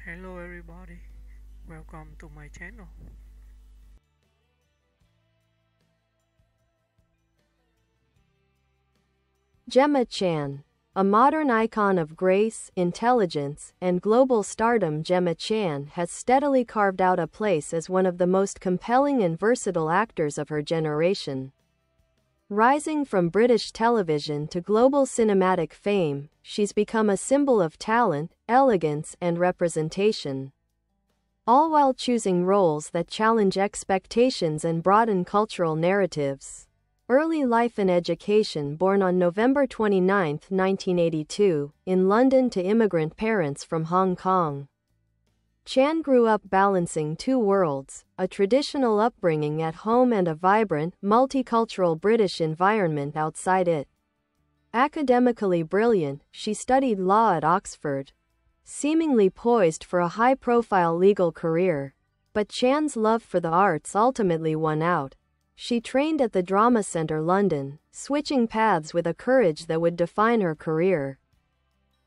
Hello everybody, welcome to my channel. Gemma Chan, a modern icon of grace, intelligence, and global stardom. Gemma Chan has steadily carved out a place as one of the most compelling and versatile actors of her generation. Rising from British television to global cinematic fame, she's become a symbol of talent, elegance, and representation, all while choosing roles that challenge expectations and broaden cultural narratives. Early life and education. Born on November 29, 1982, in London to immigrant parents from Hong Kong, Chan grew up balancing two worlds, a traditional upbringing at home and a vibrant, multicultural British environment outside it. Academically brilliant, she studied law at Oxford, seemingly poised for a high-profile legal career. But Chan's love for the arts ultimately won out. She trained at the Drama Centre London, switching paths with a courage that would define her career.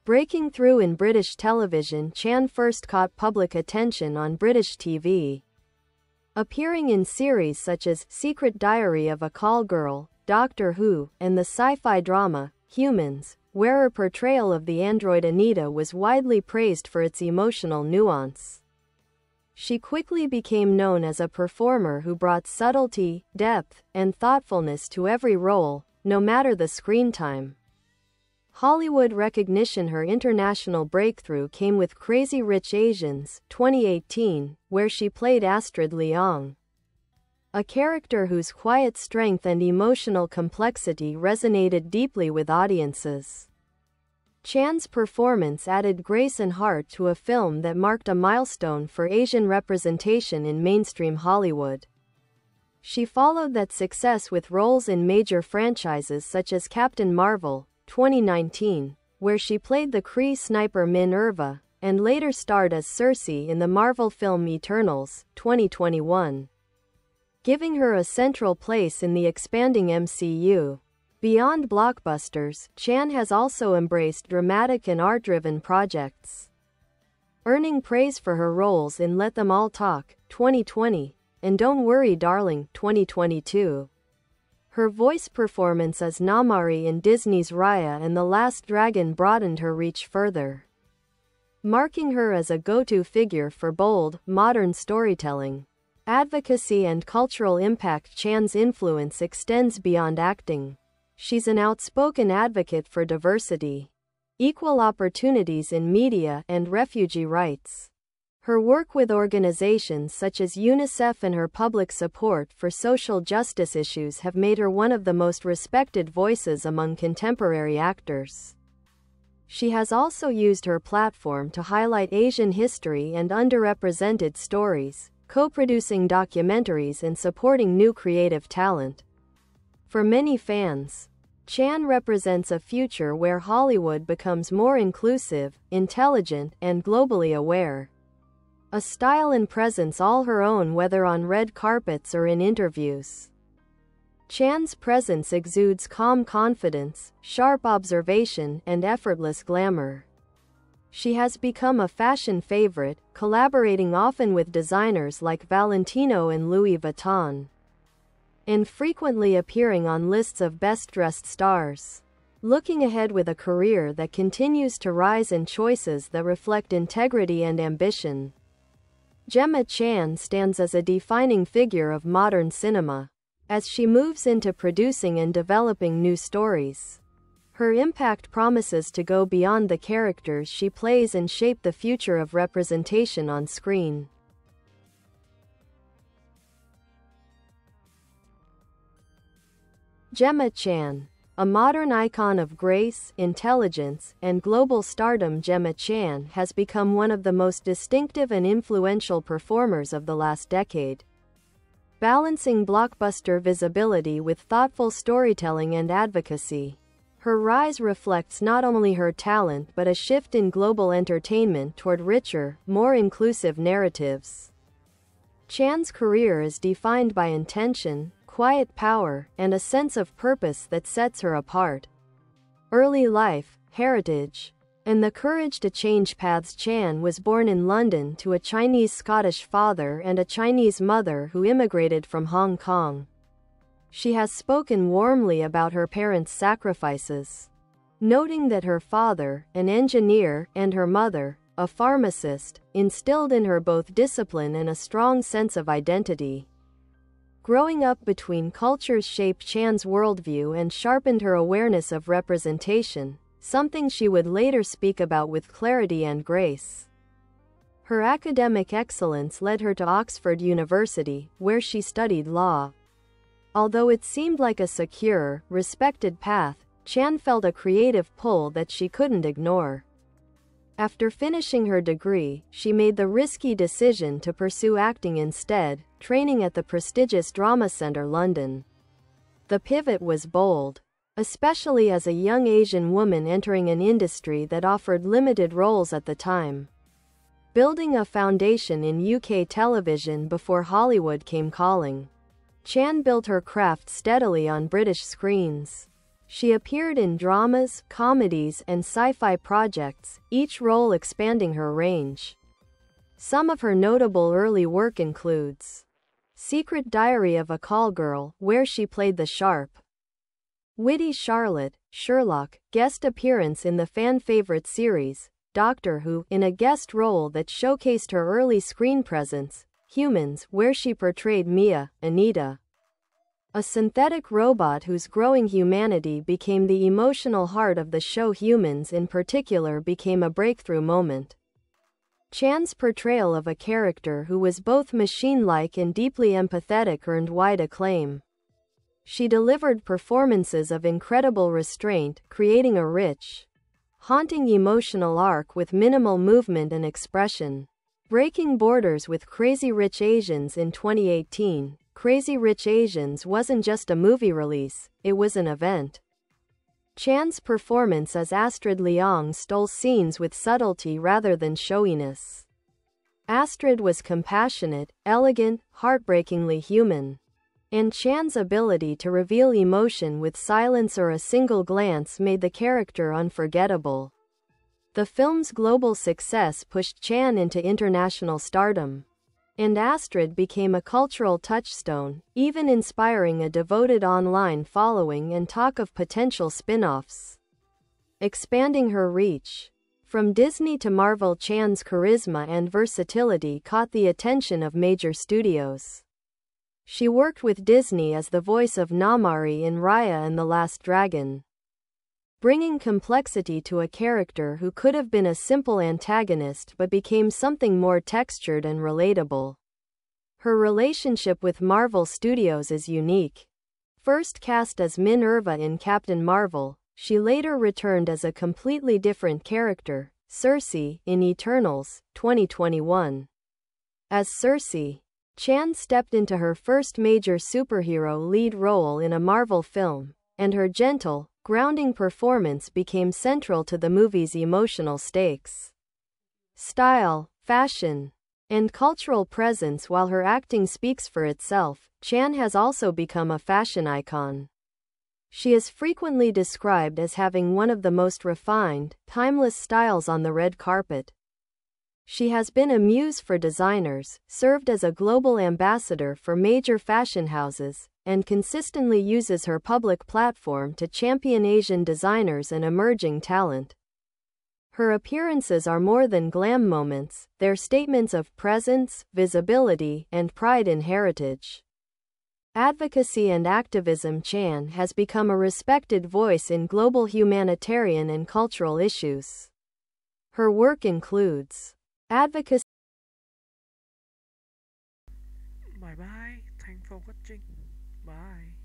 Breaking through in British television, Chan first caught public attention on British TV, appearing in series such as Secret Diary of a Call Girl, Doctor Who, and the sci-fi drama Humans, where her portrayal of the android Anita was widely praised for its emotional nuance. She quickly became known as a performer who brought subtlety, depth, and thoughtfulness to every role, no matter the screen time. Hollywood recognition. Her international breakthrough came with Crazy Rich Asians, 2018, where she played Astrid Leong, a character whose quiet strength and emotional complexity resonated deeply with audiences. Chan's performance added grace and heart to a film that marked a milestone for Asian representation in mainstream Hollywood. She followed that success with roles in major franchises such as Captain Marvel, 2019, where she played the Kree sniper Minerva, and later starred as Cersei in the Marvel film Eternals, 2021, giving her a central place in the expanding MCU. Beyond blockbusters, Chan has also embraced dramatic and art-driven projects, earning praise for her roles in Let Them All Talk, 2020, and Don't Worry Darling, 2022. Her voice performance as Namaari in Disney's Raya and the Last Dragon broadened her reach further, marking her as a go-to figure for bold, modern storytelling. Advocacy and cultural impact. Chan's influence extends beyond acting. She's an outspoken advocate for diversity, equal opportunities in media, and refugee rights. Her work with organizations such as UNICEF and her public support for social justice issues have made her one of the most respected voices among contemporary actors. She has also used her platform to highlight Asian history and underrepresented stories, co-producing documentaries and supporting new creative talent. For many fans, Chan represents a future where Hollywood becomes more inclusive, intelligent, and globally aware. A style and presence all her own, whether on red carpets or in interviews. Chan's presence exudes calm confidence, sharp observation, and effortless glamour. She has become a fashion favorite, collaborating often with designers like Valentino and Louis Vuitton, and frequently appearing on lists of best-dressed stars. Looking ahead with a career that continues to rise and choices that reflect integrity and ambition, Gemma Chan stands as a defining figure of modern cinema. As she moves into producing and developing new stories, her impact promises to go beyond the characters she plays and shape the future of representation on screen. Gemma Chan, a modern icon of grace, intelligence, and global stardom. Gemma Chan has become one of the most distinctive and influential performers of the last decade, balancing blockbuster visibility with thoughtful storytelling and advocacy. Her rise reflects not only her talent but a shift in global entertainment toward richer, more inclusive narratives. Chan's career is defined by intention, quiet power, and a sense of purpose that sets her apart. Early life, heritage. and the courage to change paths. Chan was born in London to a Chinese-Scottish father and a Chinese mother who immigrated from Hong Kong. She has spoken warmly about her parents' sacrifices, noting that her father, an engineer, and her mother, a pharmacist, instilled in her both discipline and a strong sense of identity. Growing up between cultures shaped Chan's worldview and sharpened her awareness of representation, something she would later speak about with clarity and grace. Her academic excellence led her to Oxford University, where she studied law. Although it seemed like a secure, respected path, Chan felt a creative pull that she couldn't ignore. After finishing her degree, she made the risky decision to pursue acting instead, training at the prestigious Drama Centre, London. The pivot was bold, especially as a young Asian woman entering an industry that offered limited roles at the time. Building a foundation in UK television before Hollywood came calling, Chan built her craft steadily on British screens. She appeared in dramas, comedies, and sci-fi projects, each role expanding her range. Some of her notable early work includes Secret Diary of a Call Girl, where she played the sharp, witty Charlotte, Sherlock, guest appearance in the fan-favorite series, Doctor Who, in a guest role that showcased her early screen presence, Humans, where she portrayed Mia, Anita, a synthetic robot whose growing humanity became the emotional heart of the show. Humans in particular became a breakthrough moment. Chan's portrayal of a character who was both machine-like and deeply empathetic earned wide acclaim. She delivered performances of incredible restraint, creating a rich, haunting emotional arc with minimal movement and expression. Breaking borders with Crazy Rich Asians in 2018, Crazy Rich Asians wasn't just a movie release, it was an event. Chan's performance as Astrid Leong stole scenes with subtlety rather than showiness. Astrid was compassionate, elegant, heartbreakingly human. And Chan's ability to reveal emotion with silence or a single glance made the character unforgettable. The film's global success pushed Chan into international stardom, and Astrid became a cultural touchstone, even inspiring a devoted online following and talk of potential spin-offs. Expanding her reach from Disney to Marvel, Chan's charisma and versatility caught the attention of major studios. She worked with Disney as the voice of Namaari in Raya and the Last Dragon, bringing complexity to a character who could have been a simple antagonist but became something more textured and relatable. Her relationship with Marvel Studios is unique. First cast as Minerva in Captain Marvel, she later returned as a completely different character, Sersi, in Eternals, 2021. As Sersi, Chan stepped into her first major superhero lead role in a Marvel film, and her gentle, grounding performance became central to the movie's emotional stakes. Style, fashion, and cultural presence. While her acting speaks for itself, Chan has also become a fashion icon. She is frequently described as having one of the most refined, timeless styles on the red carpet. She has been a muse for designers, served as a global ambassador for major fashion houses, and consistently uses her public platform to champion Asian designers and emerging talent. Her appearances are more than glam moments, they're statements of presence, visibility, and pride in heritage. Advocacy and activism. Chan has become a respected voice in global humanitarian and cultural issues. Her work includes advocacy. Bye bye. Thanks for watching. Bye.